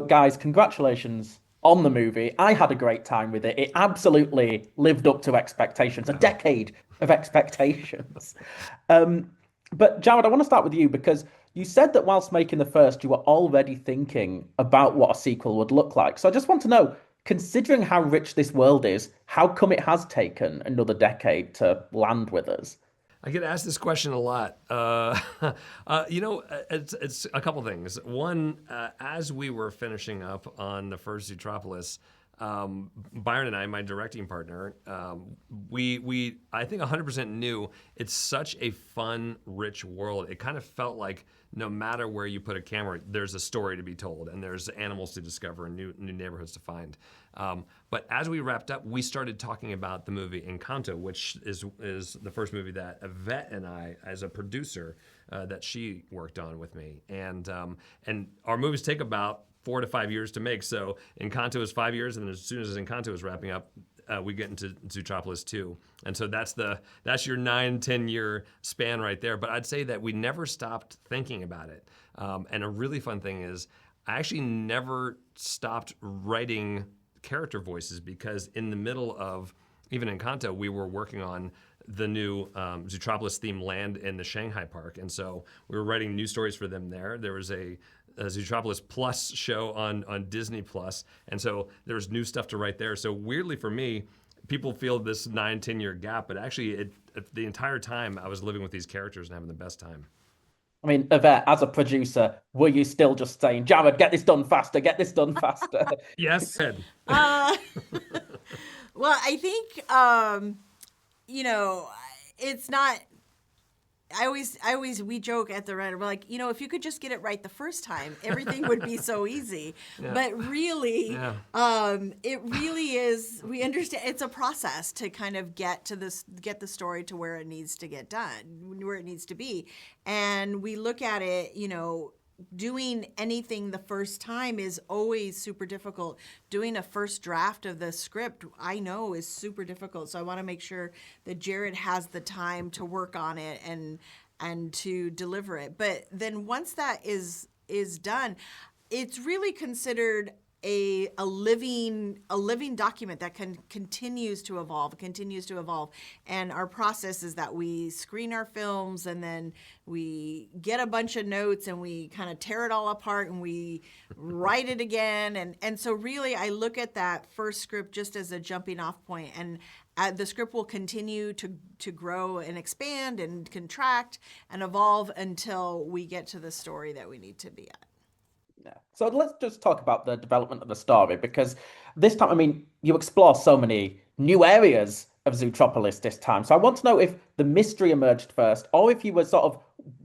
Guys, congratulations on the movie. I had a great time with it. It absolutely lived up to expectations, a decade of expectations. Um, but Jared, I want to start with you because you said that whilst making the first, you were already thinking about what a sequel would look like. So I just want to know, considering how rich this world is, how come it has taken another decade to land with us? I get asked this question a lot. It's a couple things. One, as we were finishing up on the first Zootropolis, Byron and I, my directing partner, we I think 100% knew it's such a fun, rich world. It kind of felt like no matter where you put a camera, there's a story to be told, and there's animals to discover and new neighborhoods to find. But as we wrapped up, we started talking about the movie Encanto, which is the first movie that Yvette and I, as a producer, that she worked on with me, and our movies take about 4 to 5 years to make. So Encanto is 5 years, and then as soon as Encanto is wrapping up, we get into Zootropolis 2. And so that's your 9-10 year span right there. But I'd say that we never stopped thinking about it. And a really fun thing is I actually never stopped writing character voices, because in the middle of even Encanto, we were working on the new Zootropolis themed land in the Shanghai park. And so we were writing new stories for them there. There was a Zootropolis Plus show on Disney Plus, and so there was new stuff to write there. So weirdly for me, people feel this 9-10 year gap, but actually the entire time I was living with these characters and having the best time. I mean, Yvette, as a producer, were you still just saying, Jared, get this done faster, get this done faster? Yes. Ed. Uh, well, I think you know, it's not. We joke at the rent. We're like, if you could just get it right the first time, everything would be so easy. Yeah. But really, Yeah. it really is. We understand it's a process to kind of get the story to where it needs to get done, where it needs to be, and we look at it, doing anything the first time is always super difficult. Doing a first draft of the script, I know, is super difficult. So I want to make sure that Jared has the time to work on it and to deliver it. But then once that is done, it's really considered a living document that continues to evolve. And our process is that we screen our films, and then we get a bunch of notes, and we kind of tear it all apart, and we write it again. And so really I look at that first script just as a jumping off point, and the script will continue to grow and expand and contract and evolve until we get to the story that we need to be at. Yeah. So let's just talk about the development of the story because this time, I mean, you explore so many new areas of Zootropolis this time. So I want to know if the mystery emerged first, or if you were sort of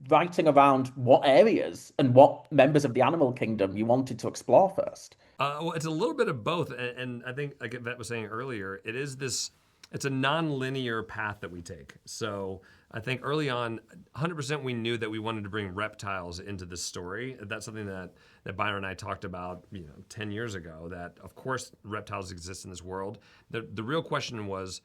writing around what areas and what members of the animal kingdom you wanted to explore first. Well, it's a little bit of both, and I think, like Yvette was saying earlier, it's a non-linear path that we take. So I think early on, 100% we knew that we wanted to bring reptiles into this story. That's something that Byron and I talked about, 10 years ago, that of course reptiles exist in this world. The real question was,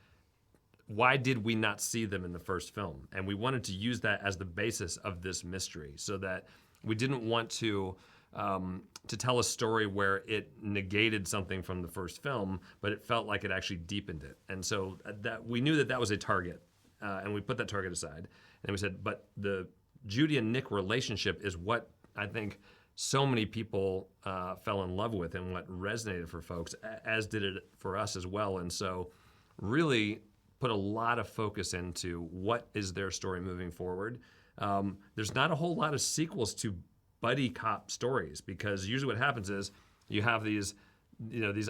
why did we not see them in the first film? And we wanted to use that as the basis of this mystery, so that we didn't want to tell a story where it negated something from the first film, but it felt like it actually deepened it. And so that we knew that was a target, and we put that target aside. And we said, but the Judy and Nick relationship is what I think so many people fell in love with, and what resonated for folks, as did it for us as well. And so really put a lot of focus into what is their story moving forward. There's not a whole lot of sequels to buddy cop stories, because usually what happens is you have these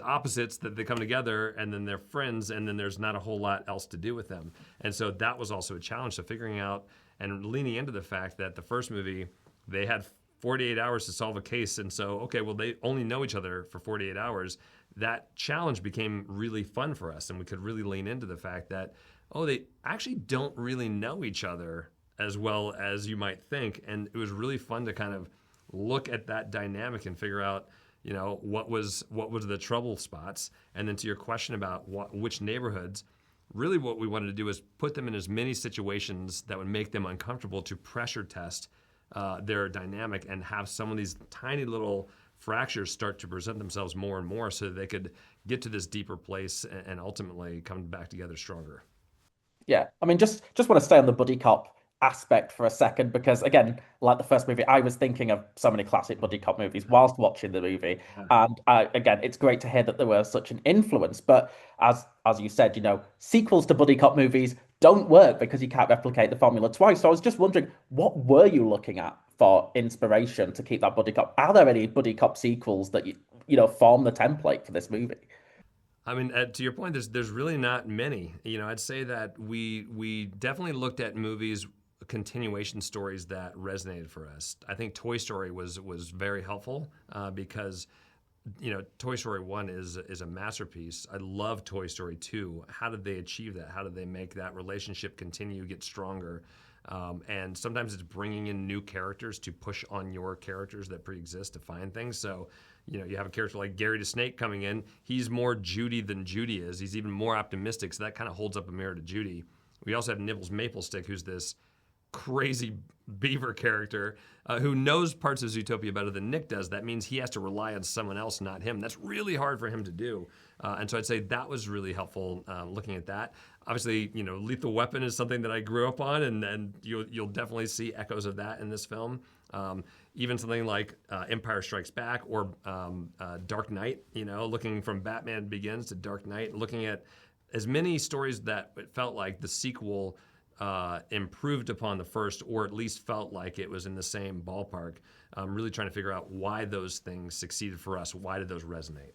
opposites that they come together, and then they're friends, and then there's not a whole lot else to do with them. And so that was also a challenge. So figuring out and leaning into the fact that the first movie, they had 48 hours to solve a case. And so, okay, well, they only know each other for 48 hours. That challenge became really fun for us, and we could really lean into the fact that, they actually don't really know each other as well as you might think. And it was really fun to kind of look at that dynamic and figure out, what was the trouble spots. And then to your question about which neighborhoods, really what we wanted to do is put them in as many situations that would make them uncomfortable, to pressure test their dynamic, and have some of these tiny little fractures start to present themselves more and more so that they could get to this deeper place and ultimately come back together stronger. Yeah, I mean, just want to stay on the buddy cop aspect for a second because, again, like the first movie, I was thinking of so many classic buddy cop movies whilst watching the movie, and again, it's great to hear that there was such an influence. But as you said, sequels to buddy cop movies don't work because you can't replicate the formula twice. So I was just wondering, what were you looking at for inspiration to keep that buddy cop? Are there any buddy cop sequels that form the template for this movie? I mean, to your point, there's really not many. I'd say that we definitely looked at movies, continuation stories that resonated for us. I think Toy Story was very helpful because Toy Story 1 is a masterpiece. I love Toy Story 2. How did they achieve that? How did they make that relationship continue, get stronger? And sometimes it's bringing in new characters to push on your characters that pre-exist to find things. So, you have a character like Gary the Snake coming in. He's more Judy than Judy is. He's even more optimistic, so that kind of holds up a mirror to Judy. We also have Nibbles Maplestick, who's this crazy beaver character who knows parts of Zootopia better than Nick does. That means he has to rely on someone else, not him. That's really hard for him to do. And so I'd say that was really helpful looking at that. Obviously, Lethal Weapon is something that I grew up on, and you'll definitely see echoes of that in this film. Even something like Empire Strikes Back or Dark Knight, looking from Batman Begins to Dark Knight, looking at as many stories that it felt like the sequel improved upon the first, or at least felt like it was in the same ballpark. Really trying to figure out why those things succeeded for us. Why did those resonate?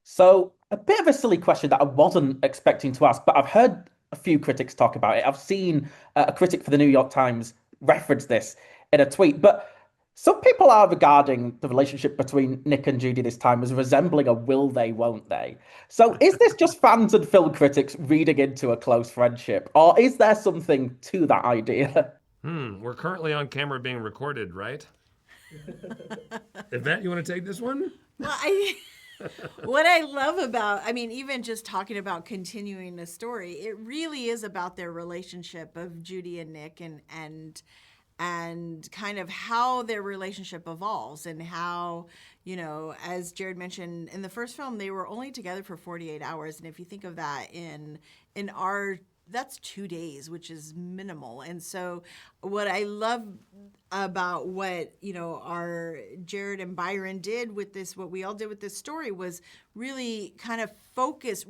So, a bit of a silly question that I wasn't expecting to ask, but I've heard a few critics talk about it. I've seen a critic for the New York Times reference this in a tweet, but some people are regarding the relationship between Nick and Judy this time as resembling a will they, won't they? So is this just fans and film critics reading into a close friendship, or is there something to that idea? We're currently on camera being recorded, right? Yvette, you want to take this one? Well, what I love about, even just talking about continuing the story, it really is about their relationship of Judy and Nick and kind of how their relationship evolves and how, as Jared mentioned, in the first film, they were only together for 48 hours. And if you think of that in that's 2 days, which is minimal. And so what I love about what, our Jared and Byron did with this, what we all did with this story was really kind of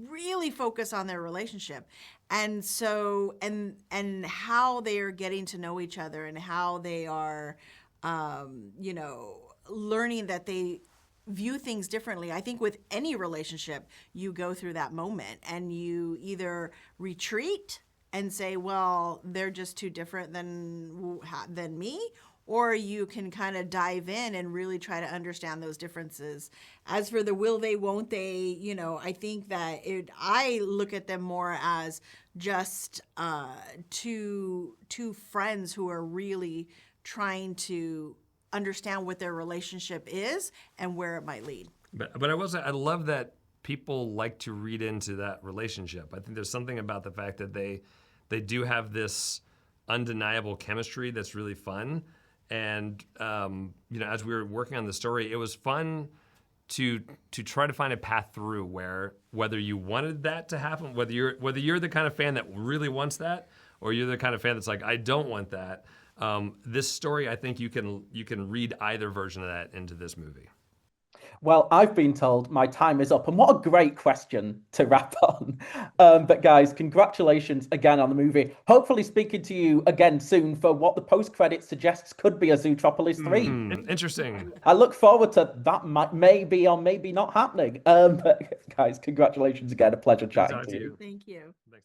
really focus on their relationship. And so, and how they are getting to know each other and how they are, learning that they view things differently. I think with any relationship, you go through that moment and you either retreat and say, well, they're just too different than me, or you can kind of dive in and really try to understand those differences. As for the will they, won't they, I think that I look at them more as just two friends who are really trying to understand what their relationship is and where it might lead. But I will say, I love that people like to read into that relationship. I think there's something about the fact that they do have this undeniable chemistry that's really fun. And as we were working on the story, it was fun to try to find a path through where whether you wanted that to happen, whether you're the kind of fan that really wants that, or you're the kind of fan that's like, I don't want that. This story, I think you can read either version of that into this movie. Well, I've been told my time is up, and what a great question to wrap on. But guys, congratulations again on the movie. Hopefully speaking to you again soon for what the post-credits suggests could be a Zootropolis 3. Interesting. I look forward to that maybe or maybe not happening. But guys, congratulations again. A pleasure chatting to you. Thank you. Thanks.